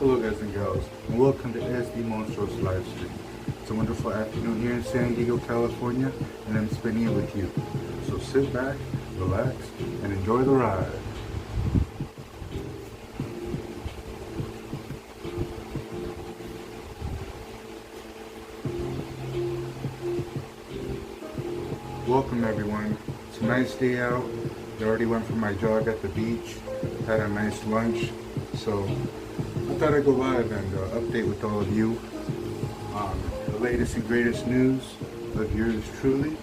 Hello guys and gals, and welcome to SD Monstro's live stream. It's a wonderful afternoon here in San Diego, California, and I'm spending it with you. So sit back, relax, and enjoy the ride. Welcome everyone. It's a nice day out. I already went for my jog at the beach, had a nice lunch, so I thought I'd go live and update with all of you on the latest and greatest news of yours truly.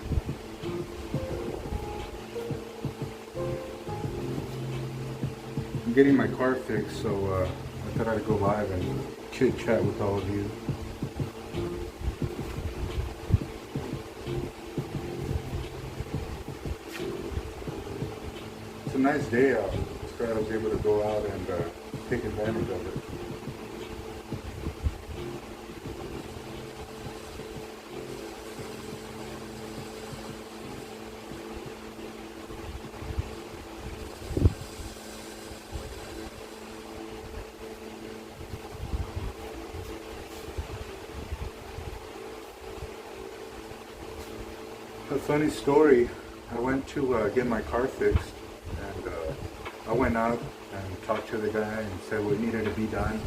I'm getting my car fixed, so I thought I'd go live and chit chat with all of you. It's a nice day out. It's glad I was able to go out and take advantage of it. A funny story, I went to get my car fixed, and I went out and talked to the guy and said what needed to be done.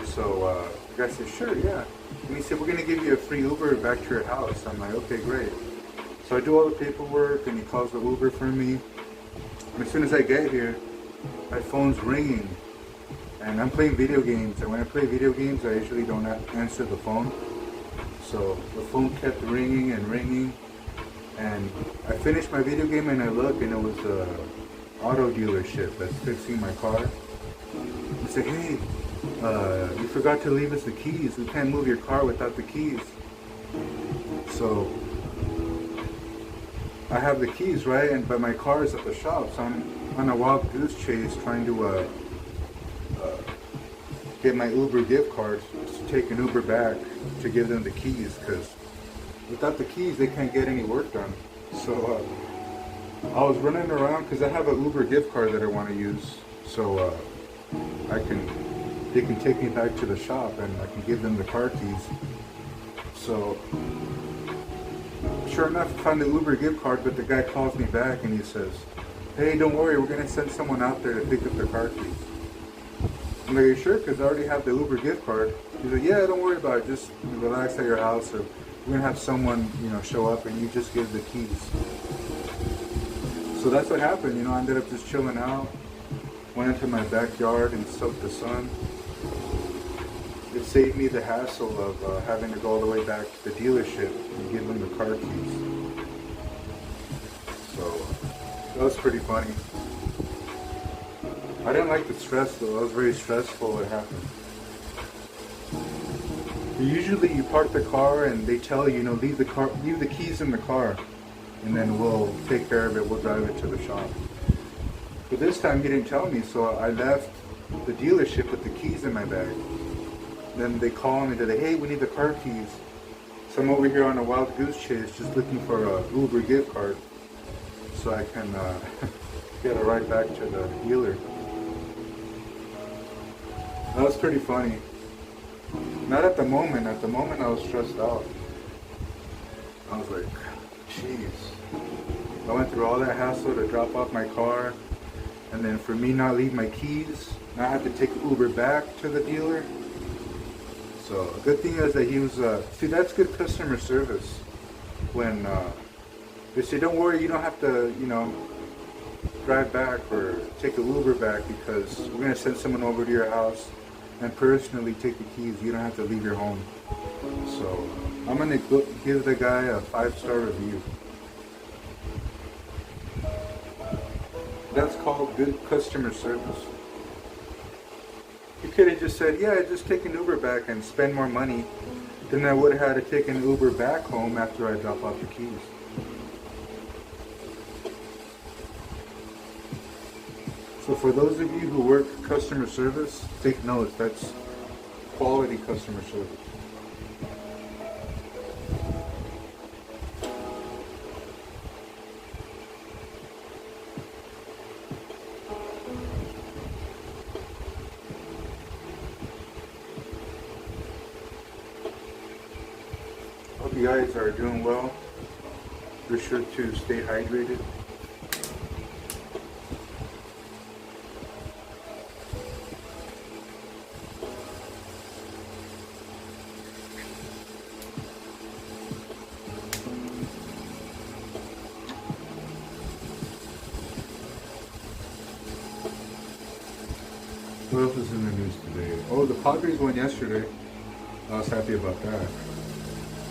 So the guy said, sure, yeah. And he said, we're going to give you a free Uber back to your house. I'm like, okay, great. So I do all the paperwork, and he calls the Uber for me. And as soon as I get here, my phone's ringing, and I'm playing video games. And when I play video games, I usually don't answer the phone. So the phone kept ringing and ringing. And I finished my video game and I look, and it was a auto dealership that's fixing my car. He said, hey, you forgot to leave us the keys. We can't move your car without the keys. So I have the keys, right? But my car is at the shop, so I'm on a wild goose chase trying to get my Uber gift card to take an Uber back to give them the keys, because without the keys, they can't get any work done. So I was running around because I have an Uber gift card that I want to use, so they can take me back to the shop and I can give them the car keys. So sure enough, I found the Uber gift card, but the guy calls me back and he says, hey, don't worry, we're going to send someone out there to pick up the car keys. I'm like, are you sure? Because I already have the Uber gift card. He's like, yeah, don't worry about it. Just relax at your house. Or we're going to have someone, show up and you just give the keys. So that's what happened. I ended up just chilling out. Went into my backyard and soaked the sun. It saved me the hassle of having to go all the way back to the dealership and give them the car keys. So that was pretty funny. I didn't like the stress though. It was very stressful what happened. Usually you park the car and they tell you, leave the keys in the car, and then we'll take care of it. We'll drive it to the shop. But this time he didn't tell me, so I left the dealership with the keys in my bag. Then they call me, they're like, hey, we need the car keys. So I'm over here on a wild goose chase just looking for a Uber gift card so I can get a ride back to the dealer. That was pretty funny. Not at the moment. At the moment I was stressed out. I was like, jeez. I went through all that hassle to drop off my car, and then for me not leave my keys, now I had to take Uber back to the dealer. So a good thing is that he was, see, that's good customer service. When they say, don't worry, you don't have to, drive back or take an Uber back, because we're going to send someone over to your house and personally take the keys. You don't have to leave your home. So I'm going to give the guy a 5-star review. That's called good customer service. You could have just said, yeah, just take an Uber back and spend more money. Then I would have had to take an Uber back home after I drop off the keys. So for those of you who work customer service, take notes. That's quality customer service. you guys are doing well. Be sure to stay hydrated. What else is in the news today? Oh, the Padres won yesterday. I was happy about that.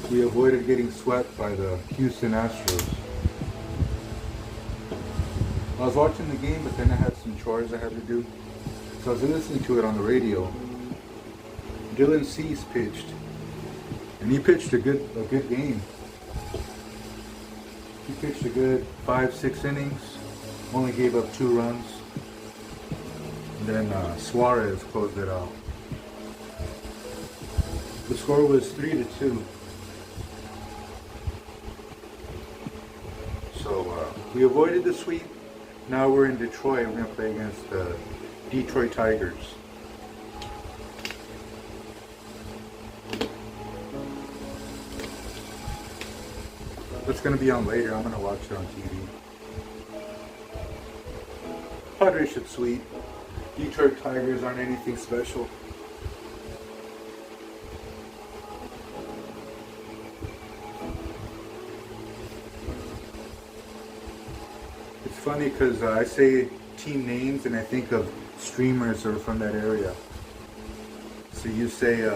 We avoided getting swept by the Houston Astros. I was watching the game, but then I had some chores I had to do. So I was listening to it on the radio. Dylan Cease pitched. And he pitched a good game. He pitched a good 5-6 innings. Only gave up 2 runs. Then Suarez closed it out. The score was 3-2. So we avoided the sweep. Now we're in Detroit. We're going to play against the Detroit Tigers. It's going to be on later. I'm going to watch it on TV. Padres should sweep. Detroit Tigers aren't anything special. It's funny because I say team names and I think of streamers that are from that area. So you say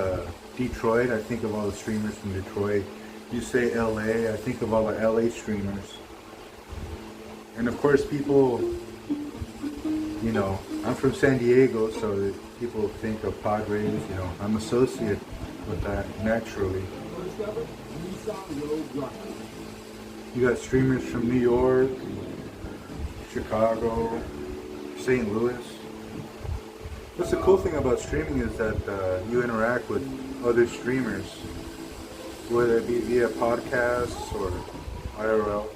Detroit, I think of all the streamers from Detroit. You say LA, I think of all the LA streamers. And of course people, you know, I'm from San Diego, so people think of Padres, you know, I'm associated with that naturally. You got streamers from New York, Chicago, St. Louis. What's the cool thing about streaming is that you interact with other streamers, whether it be via podcasts or IRL.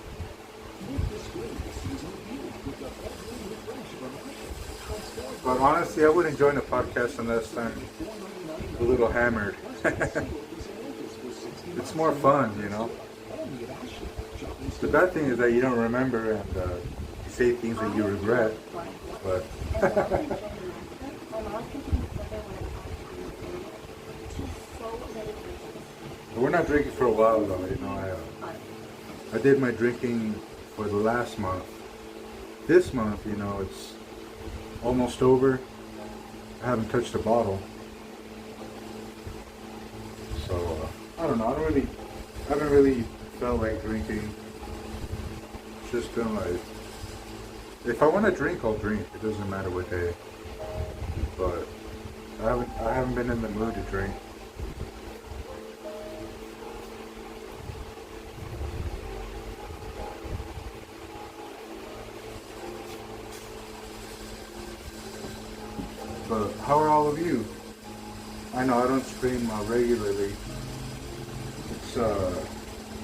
But honestly, I wouldn't join a podcast unless I'm a little hammered. It's more fun, you know. The bad thing is that you don't remember and you say things that you regret. But we're not drinking for a while though, you know. I did my drinking for the last month. This month, you know, it's almost over. I haven't touched a bottle. So, I don't know. I haven't really felt like drinking. It's just been like, if I want to drink, I'll drink. It doesn't matter what day. But I haven't been in the mood to drink. But how are all of you? I know I don't stream regularly. It's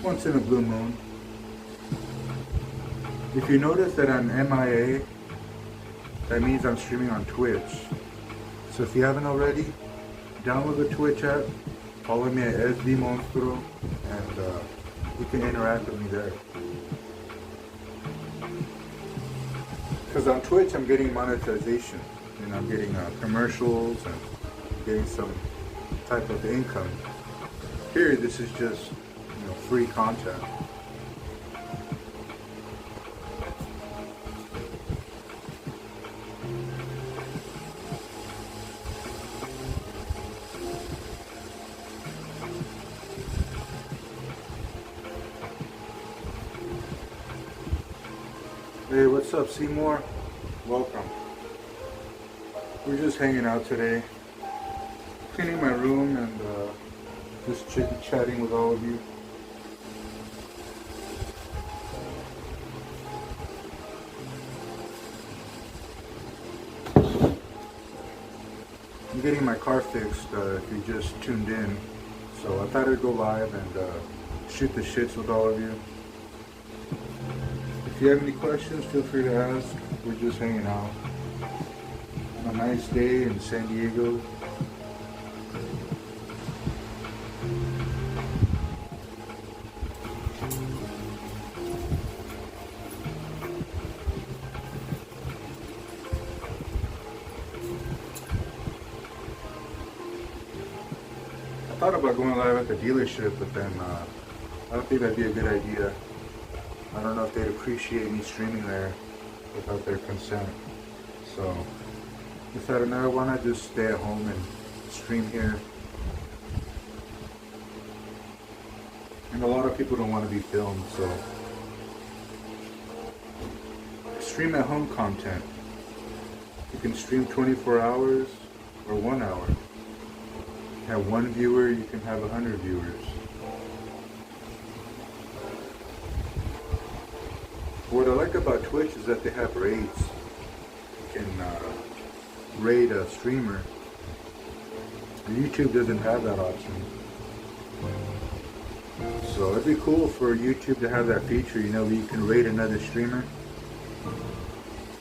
once in a blue moon. If you notice that I'm MIA, that means I'm streaming on Twitch. So if you haven't already, download the Twitch app, follow me at SD Monstro, and you can interact with me there. Because on Twitch I'm getting monetization. And I'm getting commercials and getting some type of income. Here, this is just, you know, free content. Hey, what's up, Seymour? Welcome. We're just hanging out today, cleaning my room and just chit-chatting with all of you. I'm getting my car fixed if you just tuned in, so I thought I'd go live and shoot the shits with all of you. If you have any questions, feel free to ask. We're just hanging out. A nice day in San Diego. thought about going live at the dealership, but then I don't think that'd be a good idea. I don't know if they'd appreciate me streaming there without their consent. So decided, no, why not just stay at home and stream here? And a lot of people don't want to be filmed, so stream at home content. You can stream 24 hours or 1 hour. You have one viewer, you can have 100 viewers. What I like about Twitch is that they have raids. You can raid a streamer. YouTube doesn't have that option. So it'd be cool for YouTube to have that feature, you know, where you can raid another streamer.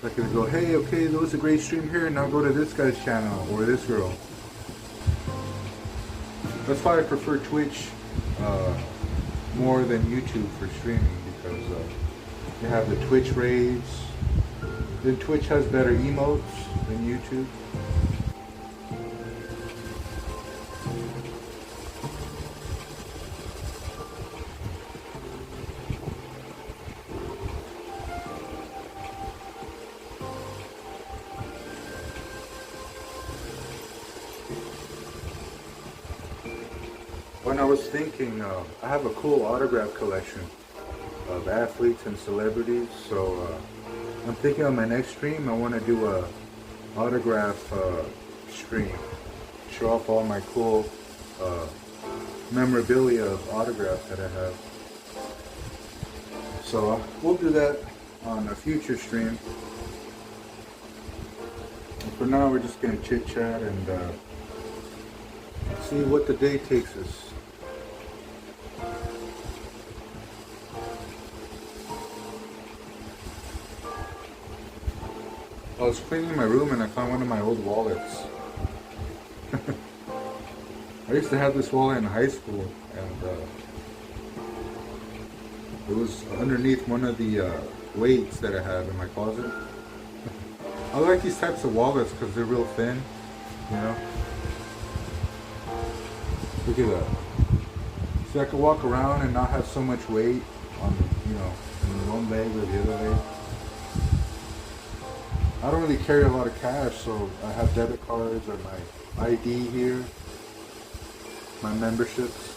Like it would go, hey, okay, that was a great stream here, now go to this guy's channel, or this girl. That's why I prefer Twitch more than YouTube for streaming, because you have the Twitch raids. Then Twitch has better emotes than YouTube. When I was thinking, I have a cool autograph collection of athletes and celebrities, so I'm thinking on my next stream I want to do a autograph stream, show off all my cool memorabilia of autographs that I have. So we'll do that on a future stream. And for now we're just going to chit chat and see what the day takes us. I was cleaning my room and I found one of my old wallets. I used to have this wallet in high school, and it was underneath one of the weights that I have in my closet. I like these types of wallets because they're real thin, you know. Look at that. See, I could walk around and not have so much weight on, you know, in one leg or the other leg. I don't really carry a lot of cash, so I have debit cards or my ID here, my memberships.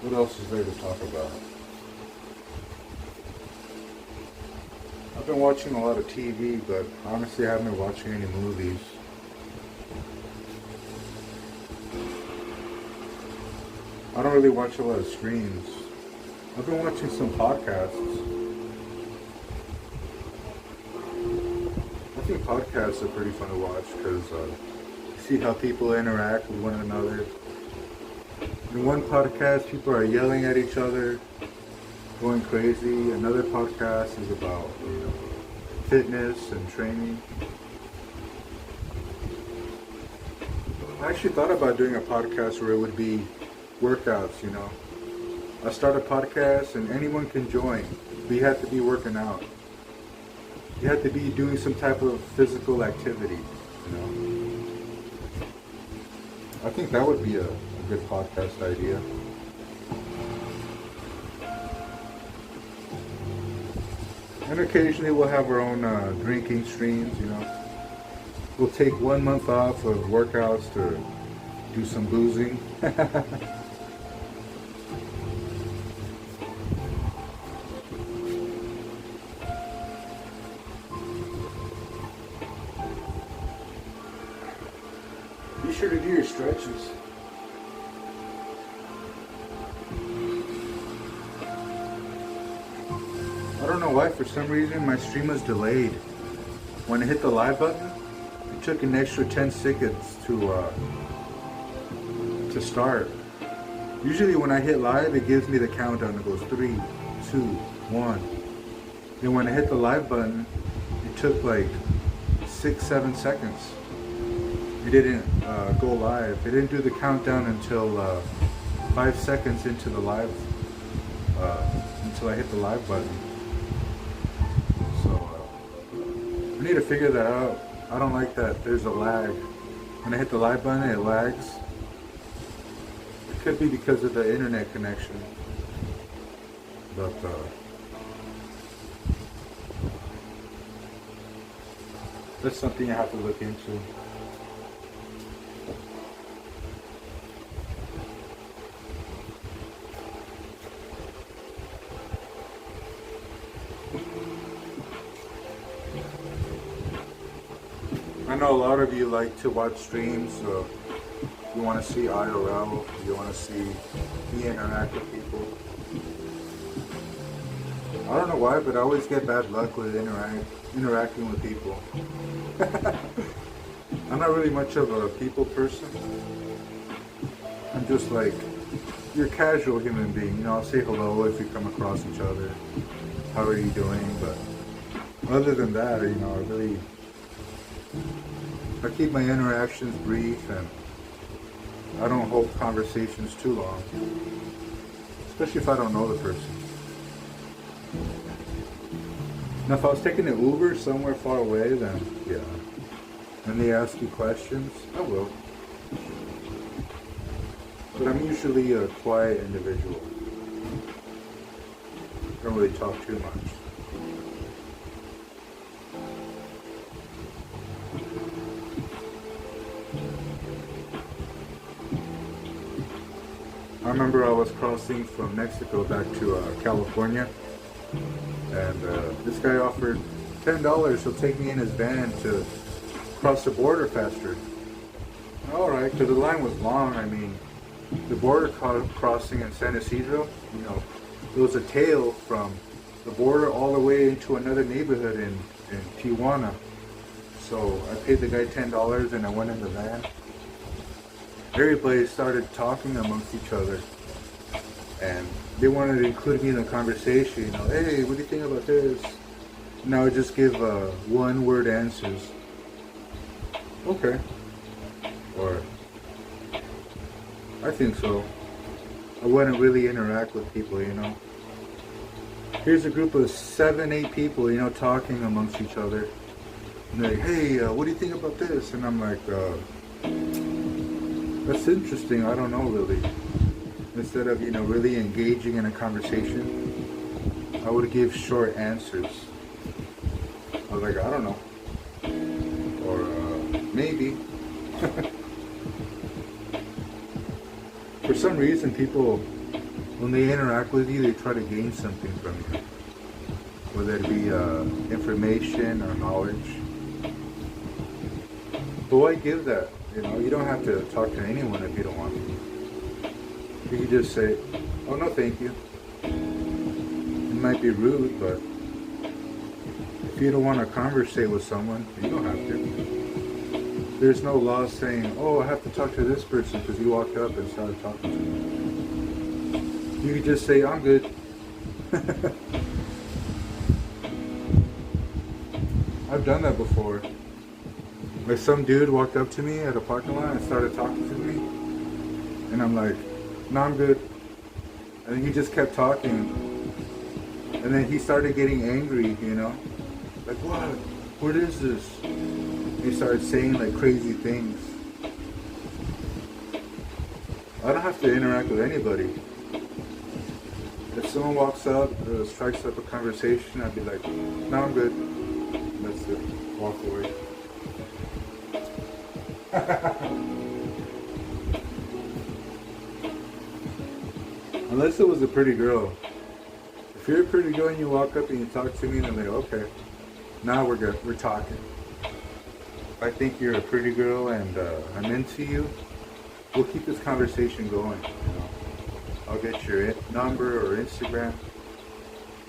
What else is there to talk about? I've been watching a lot of TV, but honestly I haven't been watching any movies. I don't really watch a lot of streams. I've been watching some podcasts. I think podcasts are pretty fun to watch because you see how people interact with one another. In one podcast, people are yelling at each other, going crazy. Another podcast is about, you know, fitness and training. I actually thought about doing a podcast where it would be workouts, you know. I start a podcast and anyone can join, but you have to be working out. You have to be doing some type of physical activity, you know. I think that would be a good podcast idea. And occasionally we'll have our own drinking streams, you know. We'll take 1 month off of workouts to do some boozing. Be sure to do your stretches. I don't know why, for some reason my stream was delayed. When I hit the live button, it took an extra 10 seconds to start. Usually when I hit live, it gives me the countdown. It goes 3, 2, 1. Then when I hit the live button, it took like 6-7 seconds. It didn't go live. It didn't do the countdown until 5 seconds into the live, until I hit the live button. So We need to figure that out. I don't like that there's a lag. When I hit the live button, it lags. It could be because of the internet connection. But that's something I have to look into. I know a lot of you like to watch streams. You want to see IRL. You want to see me interact with people. I don't know why, but I always get bad luck with interacting with people. I'm not really much of a people person. I'm just like your casual human being. You know, I'll say hello if we come across each other. How are you doing? But other than that, you know, I keep my interactions brief, and I don't hold conversations too long, especially if I don't know the person. Now, if I was taking an Uber somewhere far away, then yeah. When they ask you questions, I will. But I'm usually a quiet individual. I don't really talk too much. I remember I was crossing from Mexico back to California, and this guy offered $10 to take me in his van to cross the border faster. Alright, because the line was long. I mean, the border crossing in San Isidro, you know, it was a tail from the border all the way into another neighborhood in Tijuana. So I paid the guy $10 and I went in the van. Everybody started talking amongst each other, and they wanted to include me in the conversation. You know, hey, what do you think about this? And I would just give one-word answers. Okay. Or, I think so. I wouldn't really interact with people, you know. Here's a group of 7, 8 people, you know, talking amongst each other. And they're like, hey, what do you think about this? And I'm like, that's interesting. I don't know, really. Instead of, you know, really engaging in a conversation, I would give short answers. I was like, I don't know. Or, maybe. For some reason, people, when they interact with you, they try to gain something from you. Whether it be information or knowledge. But why give that? You know, you don't have to talk to anyone if you don't want to. You can just say, oh no, thank you. It might be rude, but if you don't want to conversate with someone, you don't have to. There's no law saying, oh, I have to talk to this person because you walked up and started talking to me. You can just say, I'm good. I've done that before. Like some dude walked up to me at a parking lot and started talking to me. And I'm like, no, I'm good. And then he just kept talking. And then he started getting angry, you know. Like, what? What is this? He started saying like crazy things. I don't have to interact with anybody. If someone walks up, strikes up a conversation, I'd be like, no, I'm good. That's it. Walk away. Unless it was a pretty girl. If you're a pretty girl and you walk up and you talk to me, then I'm like, okay, now we're good. We're talking. If I think you're a pretty girl and I'm into you, we'll keep this conversation going. You know? I'll get your number or Instagram.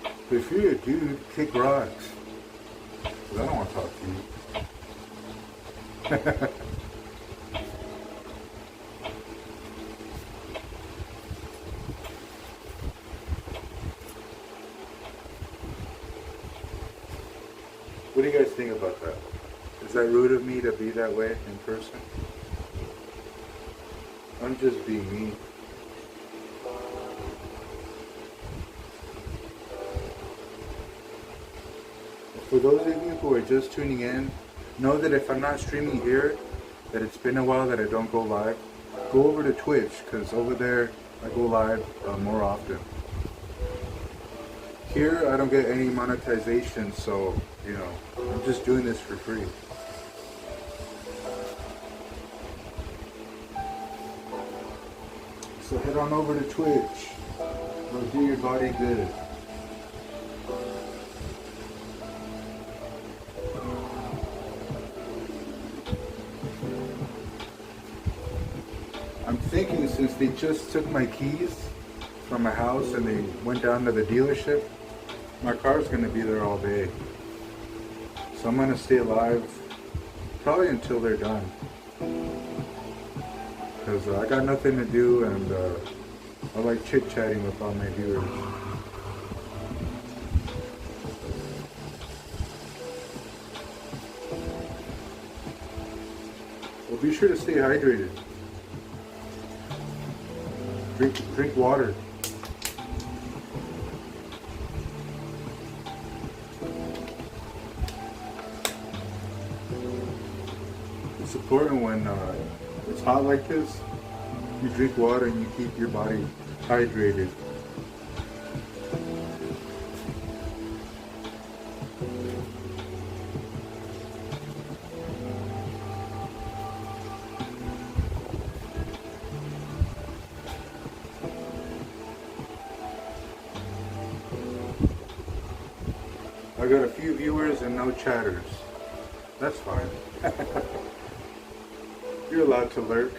But if you're a dude, kick rocks. Because I don't want to talk to you. What do you guys think about that? Is that rude of me to be that way in person? I'm just being me. For those of you who are just tuning in, know that if I'm not streaming here, that it's been a while that I don't go live, go over to Twitch, because over there I go live more often. Here I don't get any monetization, so I'm just doing this for free. So head on over to Twitch. It'll do your body good. I'm thinking, since they just took my keys from my house and they went down to the dealership, my car's going to be there all day. So I'm going to stay alive probably until they're done. Because I got nothing to do, and I like chit-chatting with all my viewers. Well, be sure to stay hydrated. Drink water. It's important when it's hot like this, you drink water and you keep your body hydrated. I got a few viewers and no chatters. That's fine. You're allowed to lurk.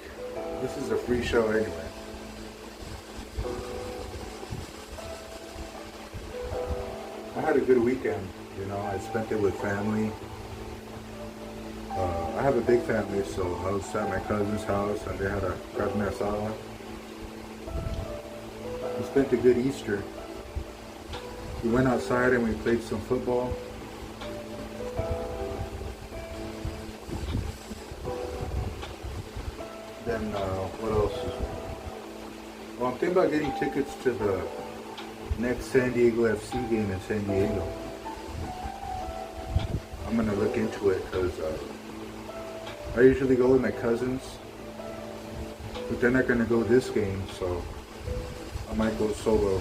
This is a free show anyway. I had a good weekend, I spent it with family. I have a big family, so I was at my cousin's house and they had a carne asada. We spent a good Easter. We went outside and we played some football. Then what else is there? Well, I'm thinking about getting tickets to the next San Diego FC game in San Diego. I'm gonna look into it because I usually go with my cousins, but they're not gonna go this game, so I might go solo.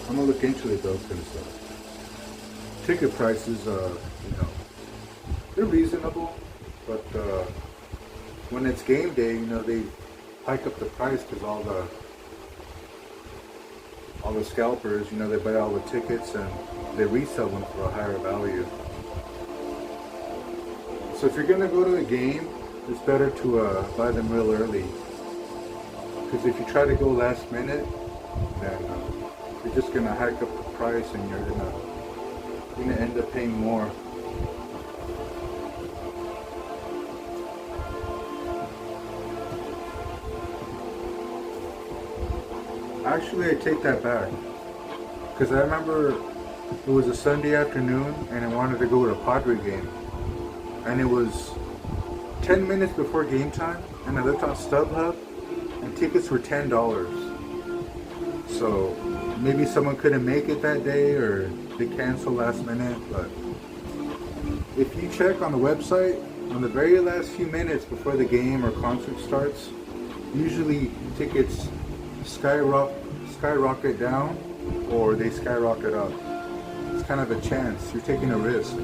I'm gonna look into it though, because ticket prices, they're reasonable, but when it's game day, they hike up the price because all the scalpers, they buy all the tickets and they resell them for a higher value. So if you're gonna go to a game, it's better to buy them real early, because if you try to go last minute, then you're just gonna hike up the price and you're gonna end up paying more. Actually, I take that back, because I remember it was a Sunday afternoon and I wanted to go to a Padre game, and it was 10 minutes before game time, and I looked on StubHub and tickets were $10. So maybe someone couldn't make it that day or they canceled last minute, but if you check on the website, on the very last few minutes before the game or concert starts, usually tickets skyrocket down or they skyrocket up. It's kind of a chance. You're taking a risk.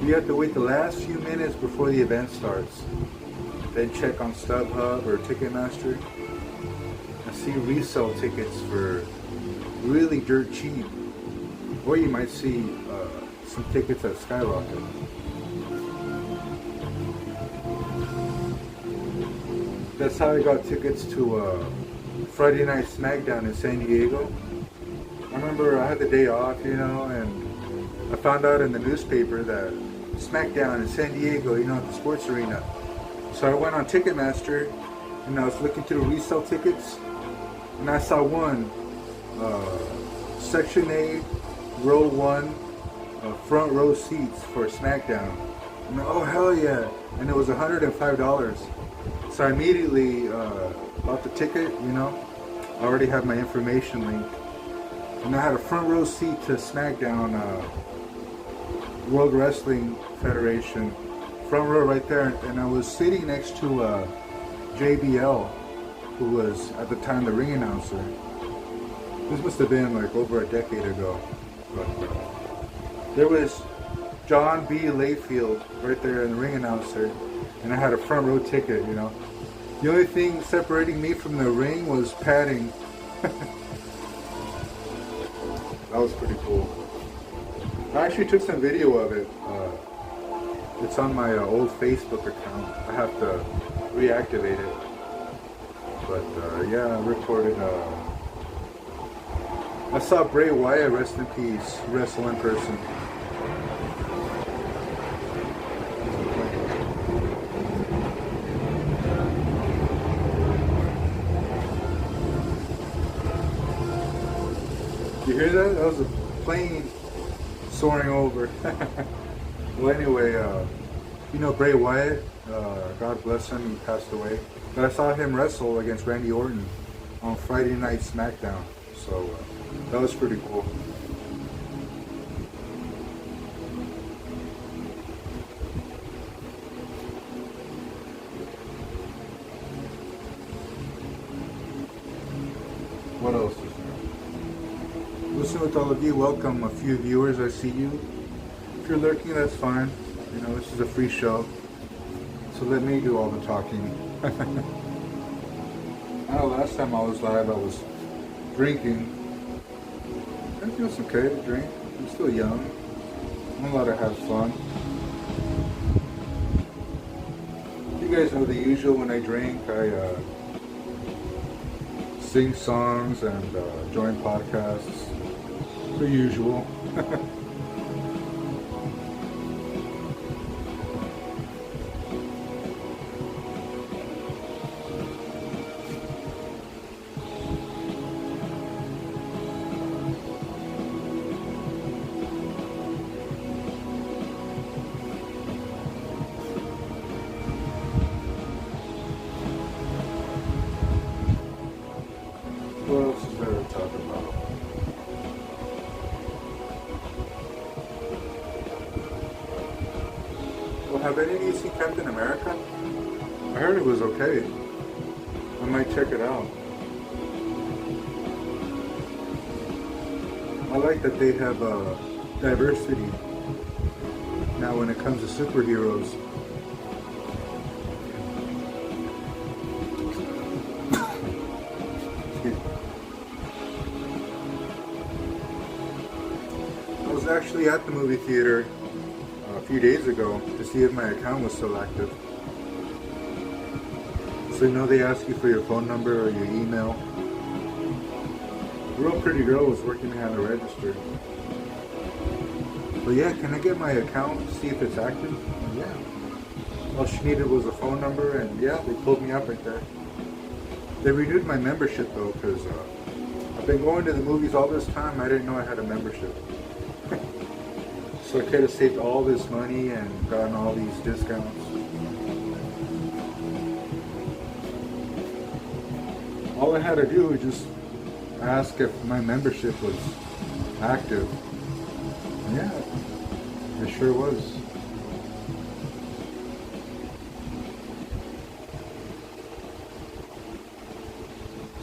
You have to wait the last few minutes before the event starts. Then check on StubHub or Ticketmaster and see resale tickets for really dirt cheap. Or you might see some tickets at skyrocket. That's how I got tickets to Friday Night SmackDown in San Diego. I remember I had the day off, and I found out in the newspaper that SmackDown in San Diego, at the sports arena. So I went on Ticketmaster and I was looking through resale tickets, and I saw one, Section A, Row 1, front row seats for SmackDown. And oh hell yeah! And it was $105. So I immediately bought the ticket. I already have my information linked. and I had a front row seat to SmackDown, World Wrestling Federation, front row right there, and I was sitting next to JBL, who was at the time the ring announcer. This must have been like over a decade ago. But there was John B. Layfield right there in the ring announcer, and I had a front row ticket, you know. The only thing separating me from the ring was padding. That was pretty cool. I actually took some video of it. It's on my old Facebook account. I have to reactivate it. But yeah, I recorded. I saw Bray Wyatt, rest in peace, wrestle in person. You hear that? That was a plane soaring over. Well, anyway, you know Bray Wyatt, God bless him, he passed away. But I saw him wrestle against Randy Orton on Friday Night SmackDown. So that was pretty cool. What else is there? Listen with all of you. Welcome a few viewers. I see you. If you're lurking, that's fine. You know, this is a free show. So let me do all the talking. I know last time I was live, I was drinking. I think it's okay to drink. I'm still young. I'm allowed to have fun. You guys know the usual. When I drink, I sing songs and join podcasts. The usual. What else is there to talk about? Well, have any of you seen Captain America? I heard it was okay. I might check it out. I like that they have diversity now when it comes to superheroes. I was actually at the movie theater a few days ago to see if my account was still active. So you know they ask you for your phone number or your email. A real pretty girl was working behind the register. But yeah, can I get my account to see if it's active? Yeah. All she needed was a phone number, and yeah, they pulled me up right there. They renewed my membership though, because I've been going to the movies all this time. I didn't know I had a membership. So I could have saved all this money and gotten all these discounts. All I had to do was just ask if my membership was active. Yeah, it sure was.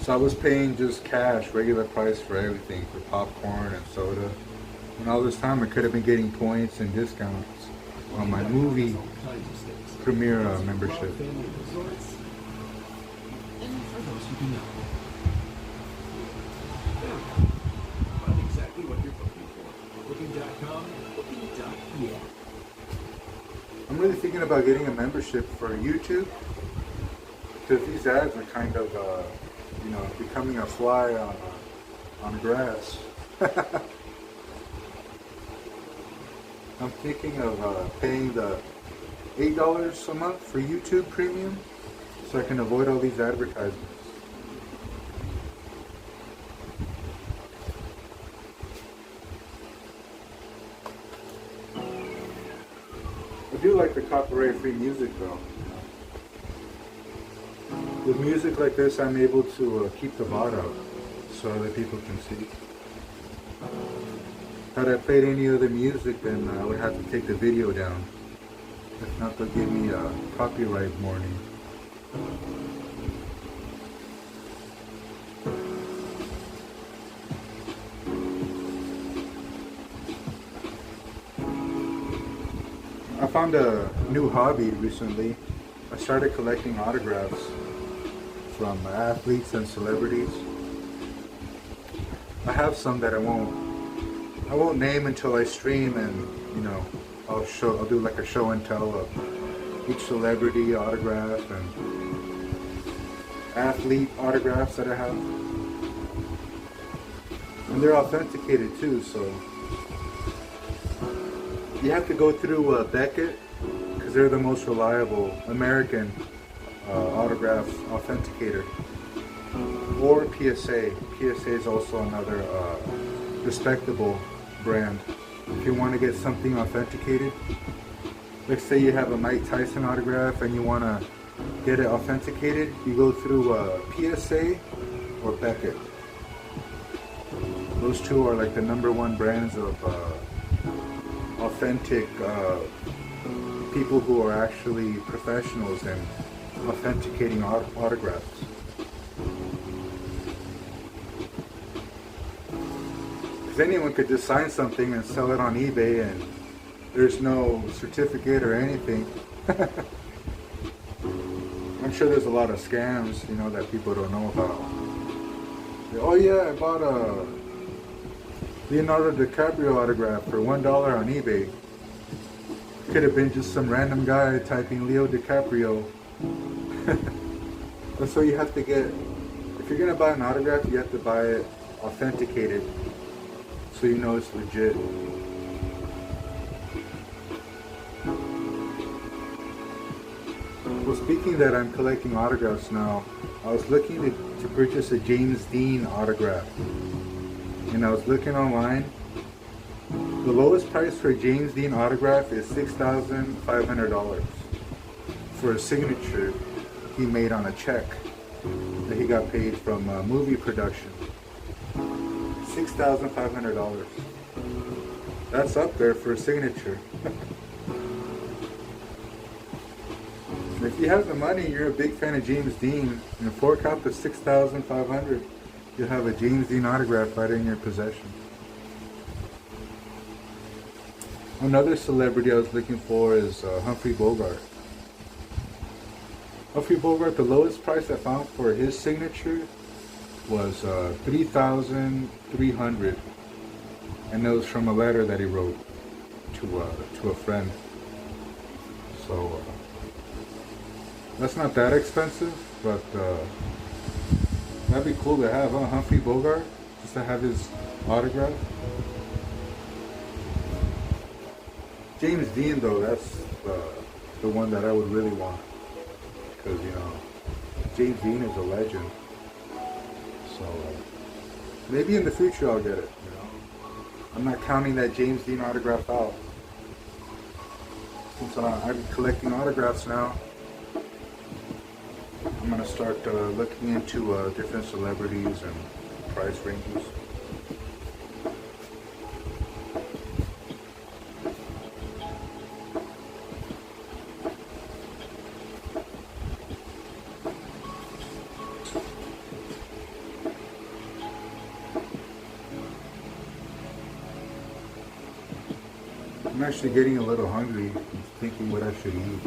So I was paying just cash, regular price for everything, for popcorn and soda. And all this time I could have been getting points and discounts on my movie premiere membership. I'm really thinking about getting a membership for YouTube, because these ads are kind of, you know, becoming a fly on grass. I'm thinking of paying the $8 a month for YouTube Premium, so I can avoid all these advertisements. I do like the copyright-free music though. With music like this, I'm able to keep the VOD out so other people can see. Had I played any other music, then I would have to take the video down. If not, they'll give me a copyright warning. I found a new hobby recently. I started collecting autographs from athletes and celebrities. I have some that I won't name until I stream, and you know, I'll do like a show and tell of each celebrity autograph and athlete autographs that I have. And they're authenticated too, so you have to go through Beckett, because they're the most reliable American autograph authenticator, or PSA. PSA is also another respectable brand. If you want to get something authenticated, let's say you have a Mike Tyson autograph and you want to get it authenticated, you go through PSA or Beckett. Those two are like the #1 brands of authentic people who are actually professionals in authenticating autographs. Because anyone could just sign something and sell it on eBay, and there's no certificate or anything. I'm sure there's a lot of scams, you know, that people don't know about. Oh yeah, I bought a Leonardo DiCaprio autograph for $1 on eBay. Could have been just some random guy typing Leo DiCaprio. That's what you have to get. If you're gonna buy an autograph, you have to buy it authenticated, so you know it's legit. Well, speaking that I'm collecting autographs now, I was looking to purchase a James Dean autograph. And I was looking online. The lowest price for a James Dean autograph is $6,500 for a signature he made on a check that he got paid from a movie production. $6,500. That's up there for a signature. If you have the money, you're a big fan of James Dean, and fork out the $6,500, you'll have a James Dean autograph right in your possession. Another celebrity I was looking for is Humphrey Bogart. Humphrey Bogart, the lowest price I found for his signature was $3,300, and that was from a letter that he wrote to a friend. So that's not that expensive, but that'd be cool to have, huh? Humphrey Bogart, just to have his autograph. James Dean, though, that's the one that I would really want, because, you know, James Dean is a legend. So maybe in the future I'll get it, you know. I'm not counting that James Dean autograph out. Since I'm collecting autographs now, I'm going to start looking into different celebrities and price ranges. I'm actually getting a little hungry. I'm thinking what I should eat.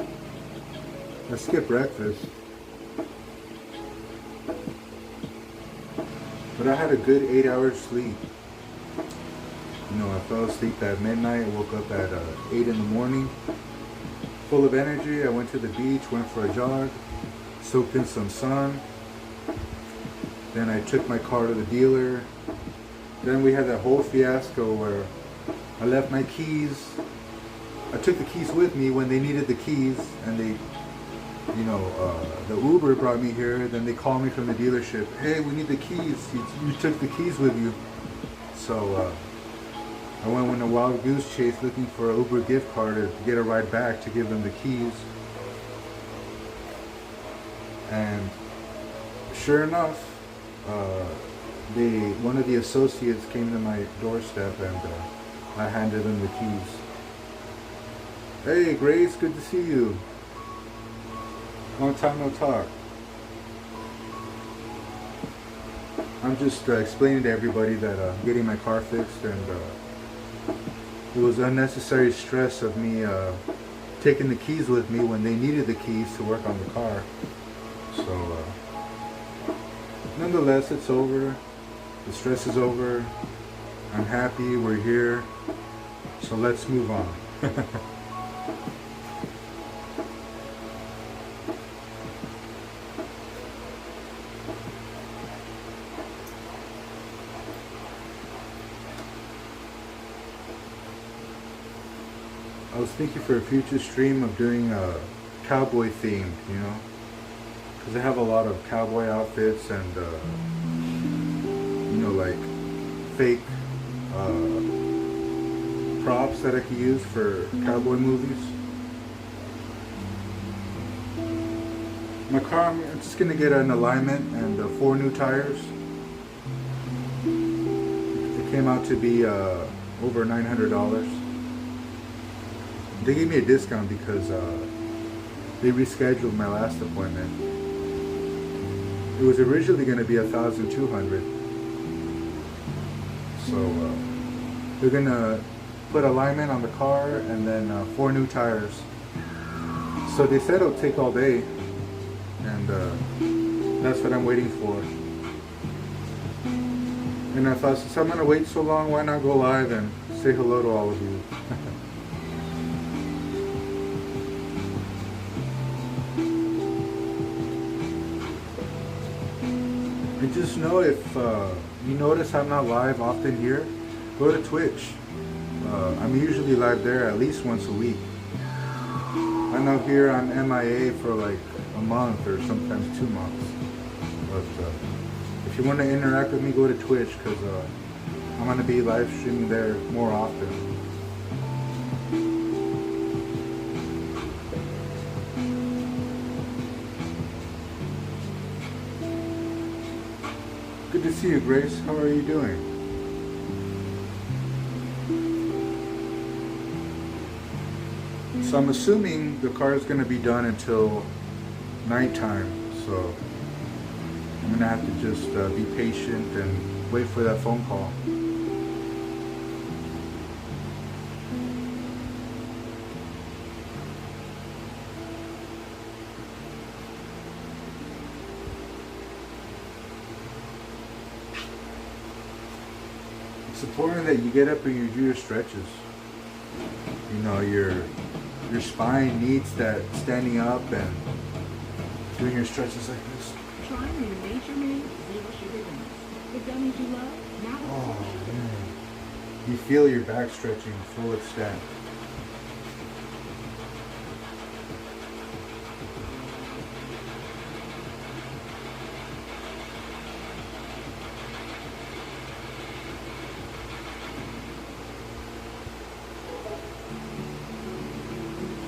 I skipped breakfast. But I had a good 8 hours sleep. You know, I fell asleep at midnight, woke up at 8 in the morning, full of energy. I went to the beach, went for a jog, soaked in some sun. Then I took my car to the dealer. Then we had that whole fiasco where I left my keys. I took the keys with me when they needed the keys, and they, you know, the Uber brought me here. Then they called me from the dealership. Hey, we need the keys. You took the keys with you. So I went on a wild goose chase looking for an Uber gift card to get a ride back to give them the keys. And sure enough, one of the associates came to my doorstep and I handed them the keys. Hey Grace, good to see you. Long time no talk. I'm just explaining to everybody that I'm getting my car fixed, and it was unnecessary stress of me taking the keys with me when they needed the keys to work on the car. So nonetheless, it's over. The stress is over. I'm happy we're here. So let's move on. I was thinking for a future stream of doing a cowboy themed, you know, because I have a lot of cowboy outfits and, you know, like fake props that I could use for cowboy movies. My car, I'm just going to get an alignment and 4 new tires. It came out to be over $900. They gave me a discount because they rescheduled my last appointment. It was originally going to be $1,200. So they're going to put alignment on the car and then 4 new tires. So they said it'll take all day, and that's what I'm waiting for. And I thought, since I'm going to wait so long, why not go live and say hello to all of you? And just know, if you notice I'm not live often here, go to Twitch. I'm usually live there at least once a week. I know here I'm MIA for like a month or sometimes 2 months. But if you want to interact with me, go to Twitch, because I'm going to be live streaming there more often. Good to see you, Grace. How are you doing? So I'm assuming the car is going to be done until nighttime. So I'm going to have to just be patient and wait for that phone call. It's important that you get up and you do your stretches. You know, your spine needs that standing up and doing your stretches like this. Try new Nature Made Zero Sugar Donuts. The gummies you love, now Oh man, you feel your back stretching full extent.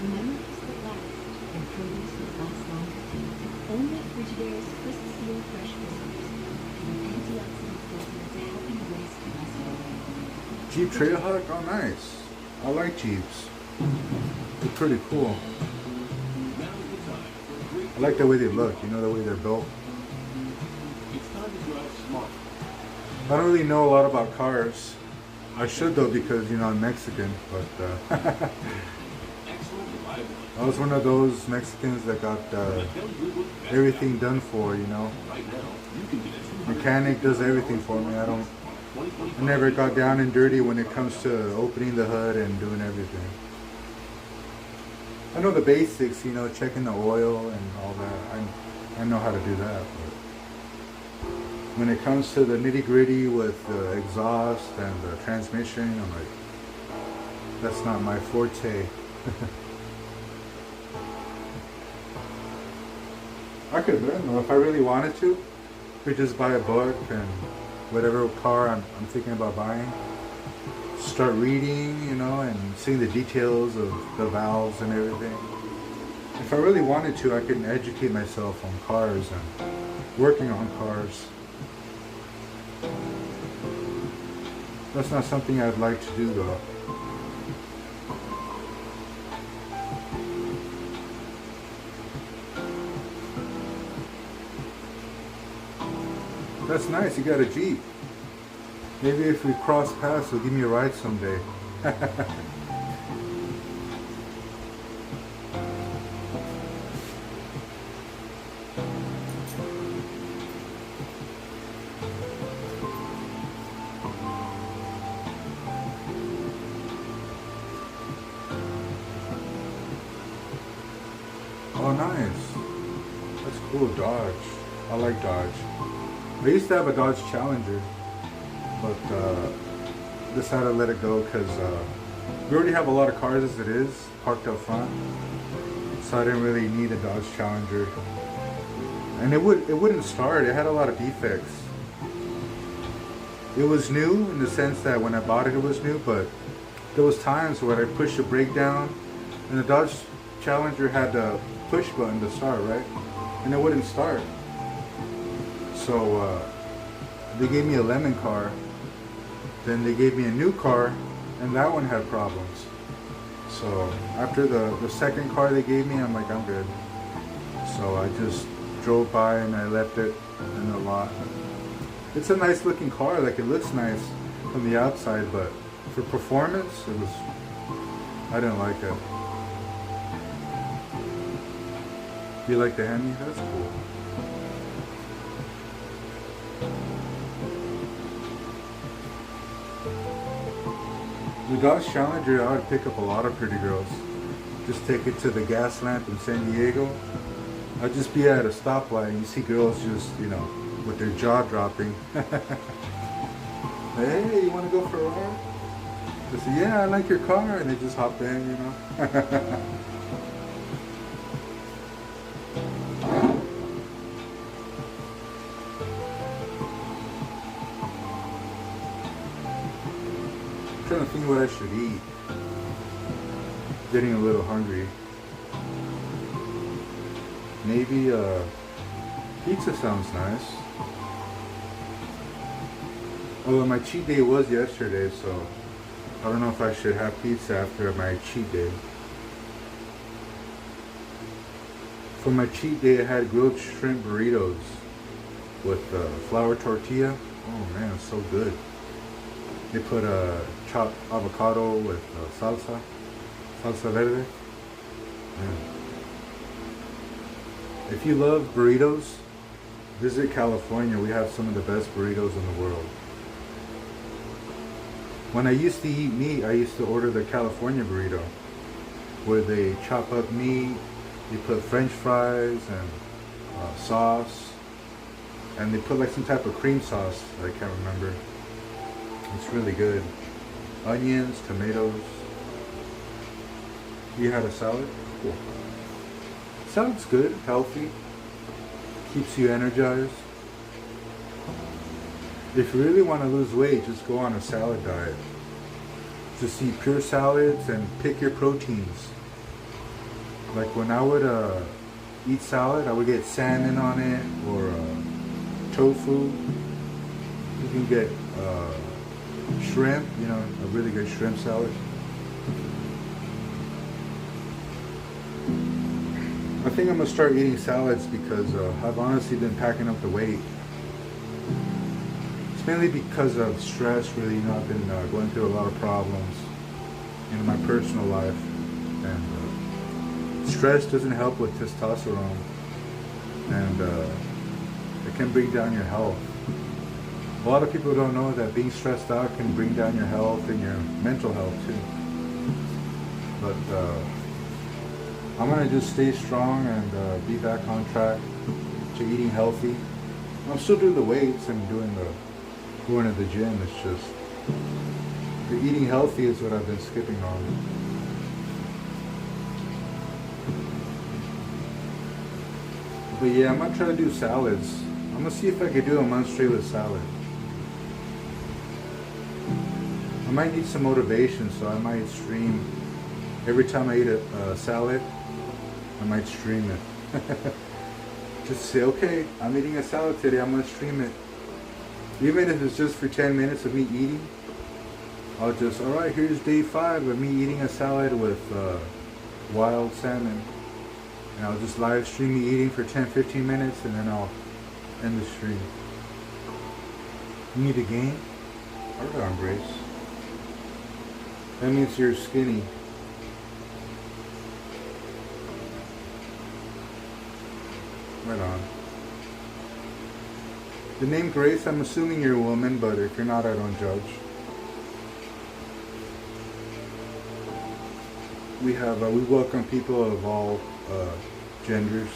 memories that last and produce that lasts longer. Only Frigidaire's crisp seal fresh whiskers with antioxidant filter to help you waste less oil. Jeep Trailhawk, oh nice. I like Jeeps. They're pretty cool. I like the way they look, you know, the way they're built. I don't really know a lot about cars. I should though, because, you know, I'm Mexican, but I was one of those Mexicans that got everything done for, you know. Mechanic does everything for me. I never got down and dirty when it comes to opening the hood and doing everything. I know the basics, you know, checking the oil and all that. I know how to do that. But when it comes to the nitty gritty with the exhaust and the transmission, I'm like, that's not my forte. I could learn though if I really wanted to. I could just buy a book and whatever car I'm thinking about buying, start reading, you know, and seeing the details of the valves and everything. If I really wanted to, I could educate myself on cars and working on cars. That's not something I'd like to do though. That's nice, you got a Jeep. Maybe if we cross paths, you'll give me a ride someday. Oh, nice. That's cool, Dodge. I like Dodge. I used to have a Dodge Challenger, but decided to let it go because we already have a lot of cars as it is parked up front, so I didn't really need a Dodge Challenger. And it wouldn't start. It had a lot of defects. It was new in the sense that when I bought it, it was new, but there was times where I pushed the brake down, and the Dodge Challenger had the push button to start, right? And it wouldn't start. So they gave me a lemon car, then they gave me a new car, and that one had problems. So after the second car they gave me, I'm like, I'm good. So I just drove by and I left it in the lot. It's a nice looking car, like it looks nice from the outside, but for performance, I didn't like it. You like the Hemi? That's cool. The Dodge Challenger, I would pick up a lot of pretty girls. Just take it to the gas lamp in San Diego. I'd just be at a stoplight and you see girls just, you know, with their jaw dropping. Hey, you want to go for a ride? They say, yeah, I like your car. And they just hop in, you know. I'm trying to think what I should eat. Getting a little hungry. Maybe pizza sounds nice. Although my cheat day was yesterday, so I don't know if I should have pizza after my cheat day. For my cheat day, I had grilled shrimp burritos with flour tortilla. Oh man, it's so good. They put chopped avocado with salsa verde. Man. If you love burritos, visit California. We have some of the best burritos in the world. When I used to eat meat, I used to order the California burrito, where they chop up meat, they put French fries and sauce, and they put like some type of cream sauce that I can't remember. It's really good. Onions, tomatoes. You had a salad? Cool. Salad's good, healthy, keeps you energized. If you really want to lose weight, just go on a salad diet. Just eat pure salads and pick your proteins. Like when I would eat salad, I would get salmon on it or tofu. You can get shrimp, you know, a really good shrimp salad. I think I'm going to start eating salads because I've honestly been packing up the weight. It's mainly because of stress, really. You know, I've been going through a lot of problems in my personal life. And stress doesn't help with testosterone. And it can bring down your health. A lot of people don't know that being stressed out can bring down your health and your mental health too. But I'm going to just stay strong and be back on track to eating healthy. I'm still doing the weights and going to the gym. It's just the eating healthy is what I've been skipping on. But yeah, I'm going to try to do salads. I'm going to see if I can do a month straight with salad. I might need some motivation, so I might stream. Every time I eat a salad, I might stream it. Just say, okay, I'm eating a salad today, I'm going to stream it. Even if it's just for 10 minutes of me eating, I'll just, all right, here's day 5 of me eating a salad with wild salmon. And I'll just live stream me eating for 10-15 minutes, and then I'll end the stream. You need to gain? Right on, Grace. That means you're skinny. Right on. The name Grace, I'm assuming you're a woman, but if you're not, I don't judge. We welcome people of all genders.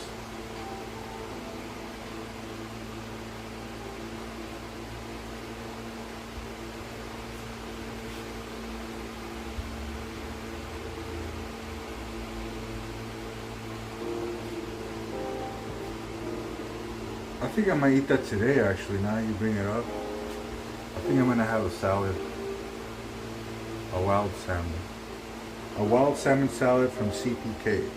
I think I might eat that today, actually, now you bring it up. I think I'm going to have a salad. A wild salmon. A wild salmon salad from CPK.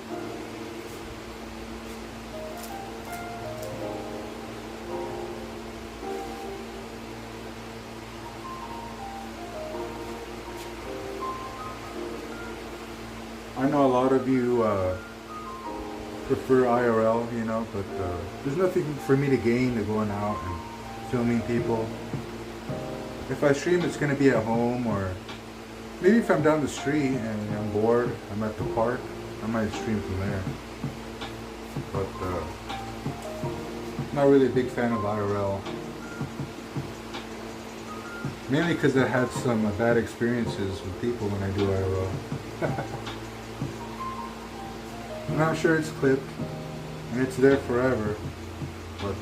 I know a lot of you prefer IRL, you know, but there's nothing for me to gain to going out and filming people. If I stream, it's going to be at home, or maybe if I'm down the street and I'm bored, I'm at the park, I might stream from there. But I'm not really a big fan of IRL. Mainly because I had some bad experiences with people when I do IRL. And I'm sure it's clipped, and it's there forever, but,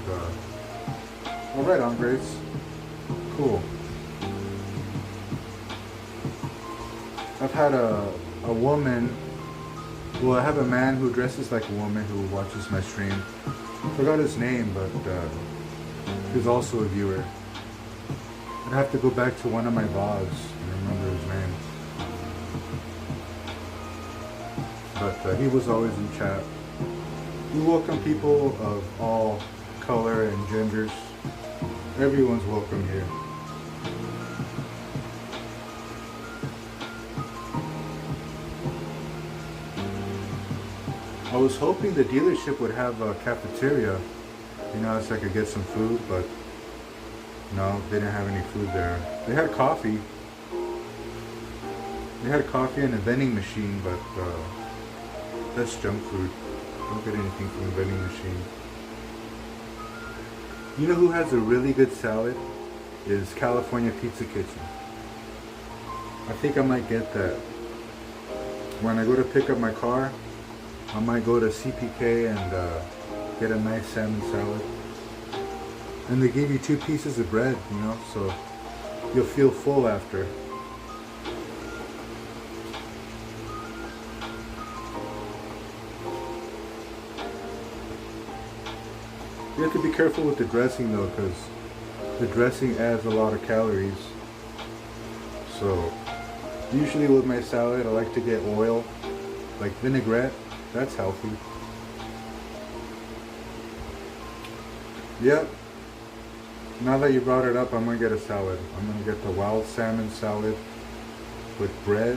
alright on, Grace. Cool. I've had a woman, well, I have a man who dresses like a woman who watches my stream. I forgot his name, but, he's also a viewer. I'd have to go back to one of my VODs and remember his name. But he was always in chat. We welcome people of all color and genders. Everyone's welcome here. I was hoping the dealership would have a cafeteria, you know, so I could get some food, but no, they didn't have any food there. They had coffee. They had coffee and a vending machine, but that's junk food. Don't get anything from the vending machine. You know who has a really good salad? Is California Pizza Kitchen. I think I might get that. When I go to pick up my car, I might go to CPK and get a nice salmon salad. And they give you 2 pieces of bread, you know, so you'll feel full after. You have to be careful with the dressing though, because the dressing adds a lot of calories. So usually with my salad, I like to get oil, like vinaigrette. That's healthy. Yep. Now that you brought it up, I'm gonna get a salad. I'm gonna get the wild salmon salad with bread.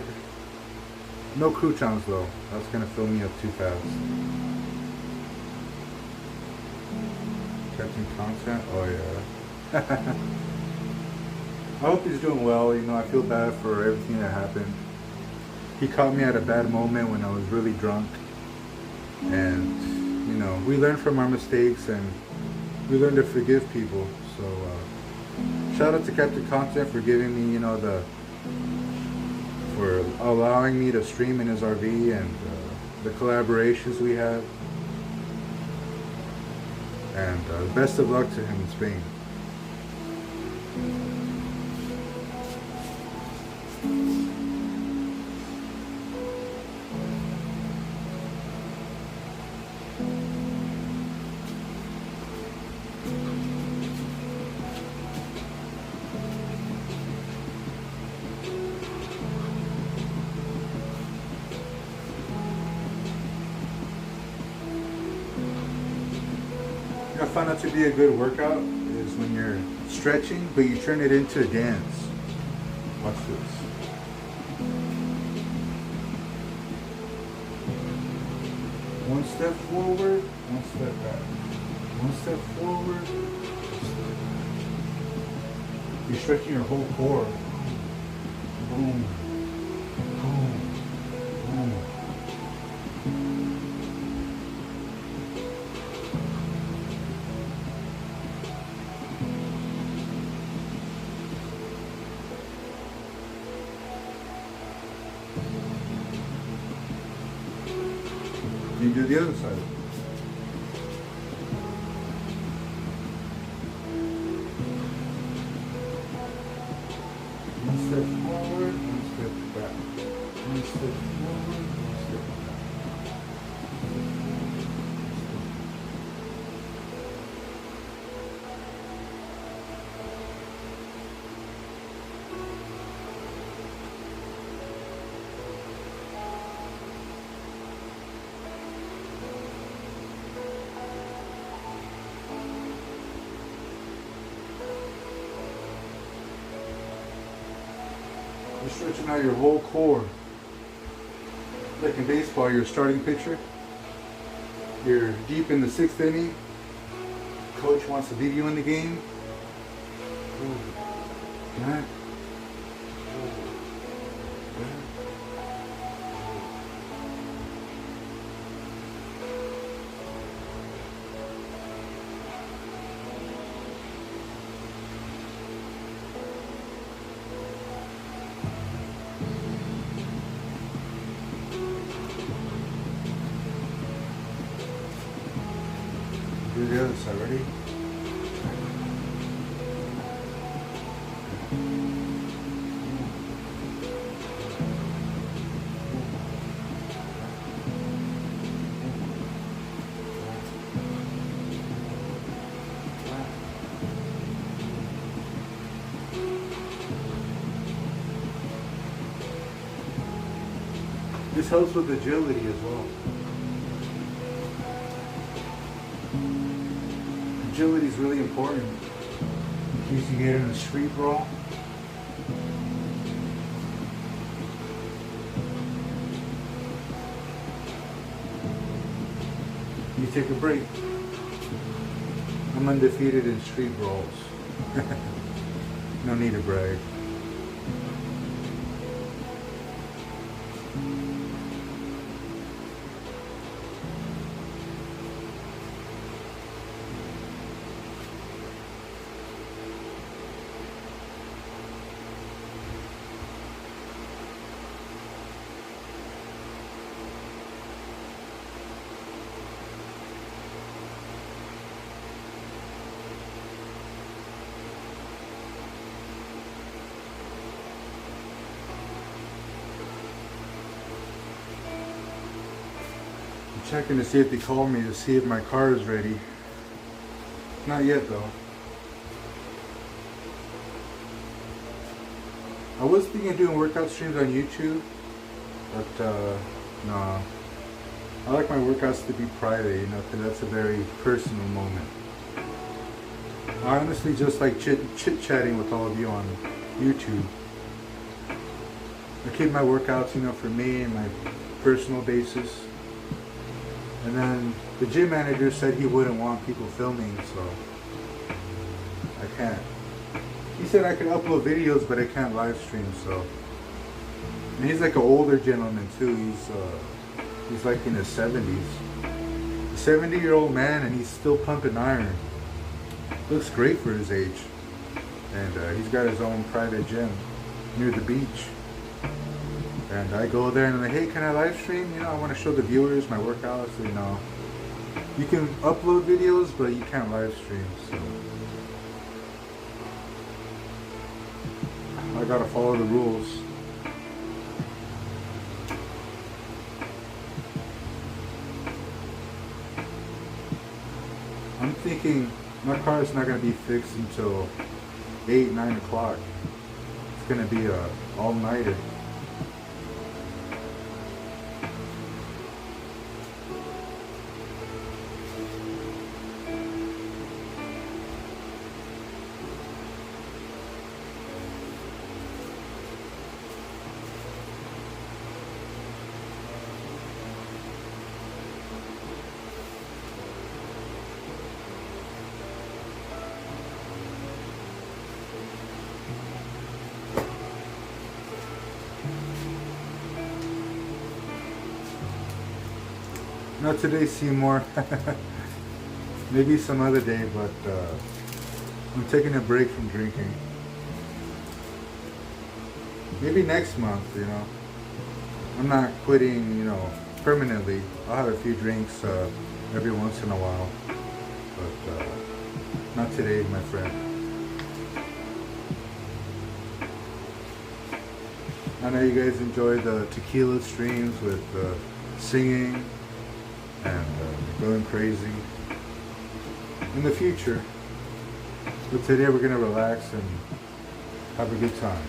No croutons though. That's gonna fill me up too fast. Catching content? Oh yeah. I hope he's doing well. You know, I feel bad for everything that happened. He caught me at a bad moment when I was really drunk. And, you know, we learn from our mistakes and we learn to forgive people. So, shout out to Captain Content for giving me, you know, for allowing me to stream in his RV and the collaborations we had. And best of luck to him in Spain. I found out to be a good workout is when you're stretching, but you turn it into a dance. Watch this. One step forward, one step back. One step forward, one step back. You're stretching your whole core. Boom. Boom. Boom. You do the other side. One step forward, one step back. One step forward, one step back. You're stretching out your whole core. Like in baseball, your starting pitcher. You're deep in the 6th inning. Coach wants to leave you in the game. Back. Do the other side, ready? This helps with agility as well. Agility is really important in case you get in a street brawl. You take a break. I'm undefeated in street brawls. No need to brag. Checking to see if they called me to see if my car is ready. Not yet though. I was thinking of doing workout streams on YouTube, but no. I like my workouts to be private, you know, because that's a very personal moment. I honestly just like chit-chatting with all of you on YouTube. I keep my workouts, you know, for me and my personal basis. And then the gym manager said he wouldn't want people filming, so I can't. He said I could upload videos, but I can't live stream, so. And he's like an older gentleman too. He's like in his 70s. A 70-year-old man, and he's still pumping iron. Looks great for his age. And he's got his own private gym near the beach. And I go there and I'm like, hey, can I live stream? You know, I want to show the viewers my workouts. You know, you can upload videos, but you can't live stream. So I gotta follow the rules. I'm thinking my car is not gonna be fixed until 8, 9 o'clock. It's gonna be a all-nighter. Not today, Seymour. Maybe some other day, but I'm taking a break from drinking. Maybe next month, you know. I'm not quitting, you know, permanently. I'll have a few drinks every once in a while. But not today, my friend. I know you guys enjoy the tequila streams with singing and going crazy in the future. But today we're going to relax and have a good time.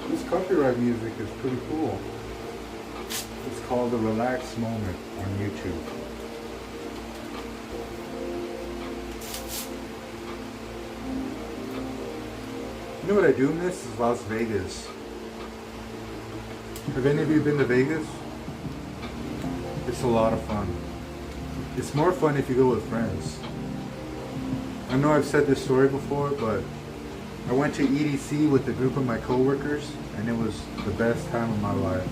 This copyright music is pretty cool. It's called The Relax Moment on YouTube. You know what I do miss is Las Vegas. Have any of you been to Vegas? It's a lot of fun. It's more fun if you go with friends. I know I've said this story before, but I went to EDC with a group of my coworkers, and it was the best time of my life.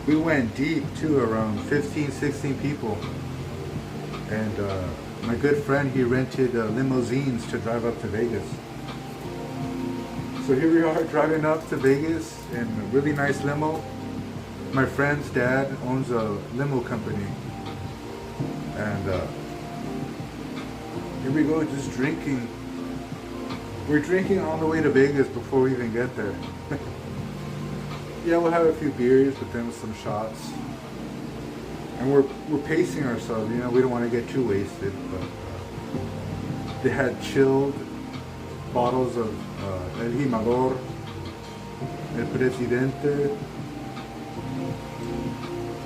We went deep too, around 15, 16 people. And my good friend, he rented limousines to drive up to Vegas. So here we are driving up to Vegas in a really nice limo. My friend's dad owns a limo company. And here we go, just drinking. We're drinking on the way to Vegas before we even get there. Yeah, we'll have a few beers, but then with some shots. And we're pacing ourselves, you know, we don't want to get too wasted, but they had chilled bottles of El Jimador, El Presidente,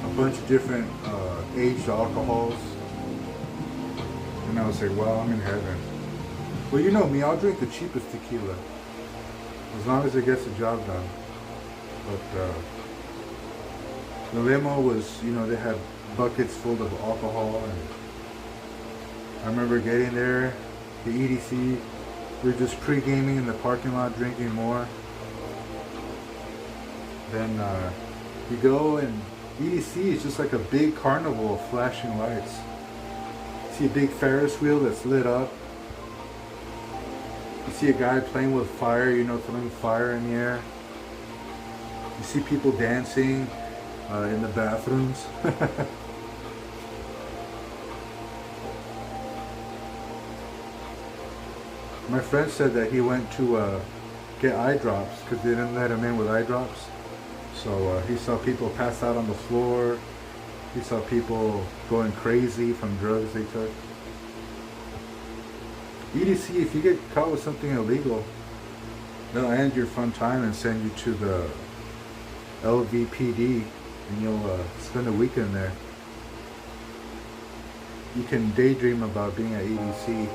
a bunch of different aged alcohols. And I was like, wow, I'm in heaven. Well, you know me, I'll drink the cheapest tequila, as long as it gets the job done. But the limo was, you know, they had buckets full of alcohol, and I remember getting there, the EDC, we were just pre-gaming in the parking lot, drinking more. Then you go, and EDC is just like a big carnival of flashing lights. See a big Ferris wheel that's lit up. You see a guy playing with fire, you know, throwing fire in the air. You see people dancing in the bathrooms. My friend said that he went to get eye drops because they didn't let him in with eye drops. So he saw people pass out on the floor. He saw people going crazy from drugs they took. EDC, if you get caught with something illegal, they'll end your fun time and send you to the LVPD, and you'll spend a weekend there. You can daydream about being at EDC.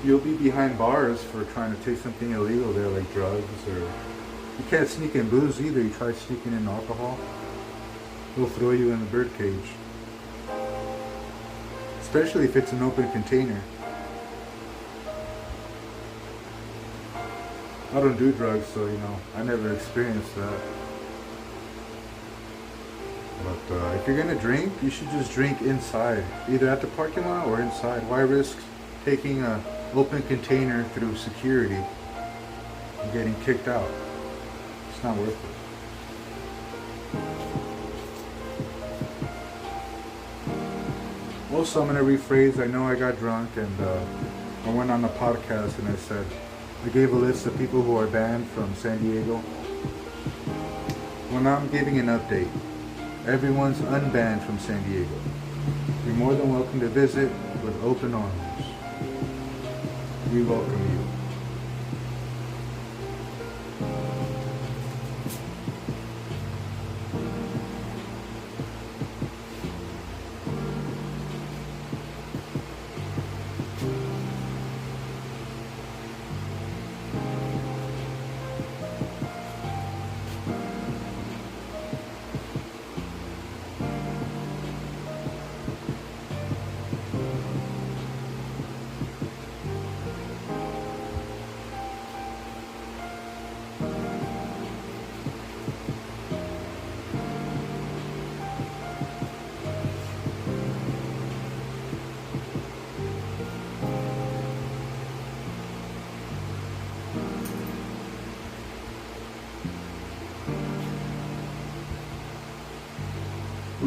You'll be behind bars for trying to take something illegal there, like drugs, or you can't sneak in booze either. You try sneaking in alcohol, they'll throw you in the birdcage. Especially if it's an open container. I don't do drugs, so you know, I never experienced that. But if you're gonna drink, you should just drink inside, either at the parking lot or inside. Why risk taking an open container through security and getting kicked out? It's not worth it. Also, I'm going to rephrase, I know I got drunk and I went on a podcast and I said, I gave a list of people who are banned from San Diego. Well, now I'm giving an update. Everyone's unbanned from San Diego. You're more than welcome to visit with open arms. We welcome you.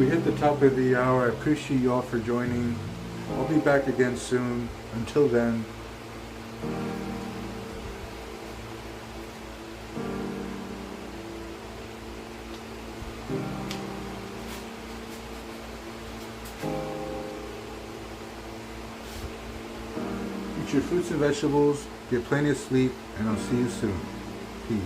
We hit the top of the hour. I appreciate you all for joining. I'll be back again soon. Until then, eat your fruits and vegetables, get plenty of sleep, and I'll see you soon. Peace.